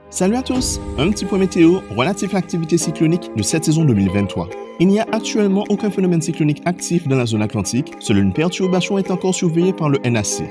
Salut à tous! Un petit point météo relatif à l'activité cyclonique de cette saison 2023. Il n'y a actuellement aucun phénomène cyclonique actif dans la zone atlantique, seule une perturbation est encore surveillée par le NAC.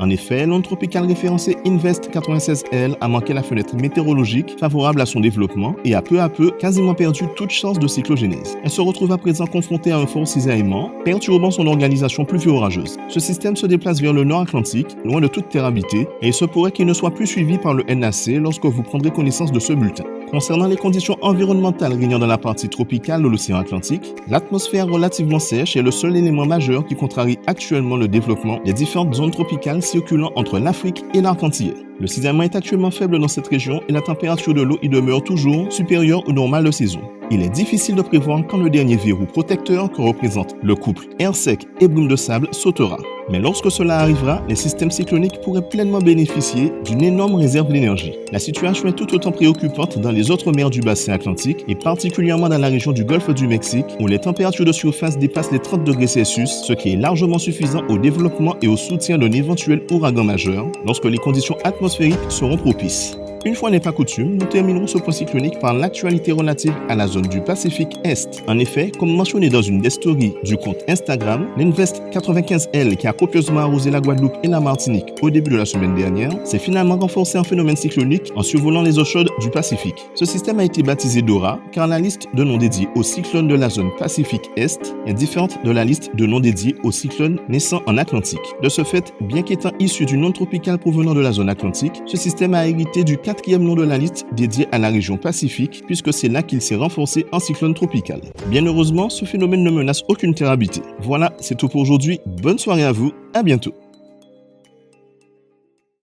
En effet, l'onde tropicale référencée Invest 96L a manqué la fenêtre météorologique favorable à son développement et a peu à peu quasiment perdu toute chance de cyclogénèse. Elle se retrouve à présent confrontée à un fort cisaillement, perturbant son organisation pluvio-orageuse. Ce système se déplace vers le nord Atlantique, loin de toute terre habitée, et il se pourrait qu'il ne soit plus suivi par le NAC lorsque vous prendrez connaissance de ce bulletin. Concernant les conditions environnementales régnant dans la partie tropicale de l'océan Atlantique, l'atmosphère relativement sèche est le seul élément majeur qui contrarie actuellement le développement des différentes zones tropicales circulant entre l'Afrique et l'arc antillais. Le cisaillement est actuellement faible dans cette région et la température de l'eau y demeure toujours supérieure au normal de saison. Il est difficile de prévoir quand le dernier verrou protecteur que représente le couple air sec et brume de sable sautera. Mais lorsque cela arrivera, les systèmes cycloniques pourraient pleinement bénéficier d'une énorme réserve d'énergie. La situation est tout autant préoccupante dans les autres mers du bassin atlantique et particulièrement dans la région du golfe du Mexique où les températures de surface dépassent les 30 degrés Celsius, ce qui est largement suffisant au développement et au soutien d'un éventuel ouragan majeur lorsque les conditions atmosphériques seront propices. Une fois n'est pas coutume, nous terminerons ce point cyclonique par l'actualité relative à la zone du Pacifique Est. En effet, comme mentionné dans une des stories du compte Instagram, l'Invest 95L qui a copieusement arrosé la Guadeloupe et la Martinique au début de la semaine dernière, s'est finalement renforcé en phénomène cyclonique en survolant les eaux chaudes du Pacifique. Ce système a été baptisé Dora car la liste de noms dédiés aux cyclones de la zone Pacifique Est est différente de la liste de noms dédiés aux cyclones naissant en Atlantique. De ce fait, bien qu'étant issu d'une onde tropicale provenant de la zone Atlantique, ce système a hérité du quatrième nom de la liste dédié à la région Pacifique puisque c'est là qu'il s'est renforcé en cyclone tropical. Bien heureusement, ce phénomène ne menace aucune terre habitée. Voilà, c'est tout pour aujourd'hui. Bonne soirée à vous, à bientôt.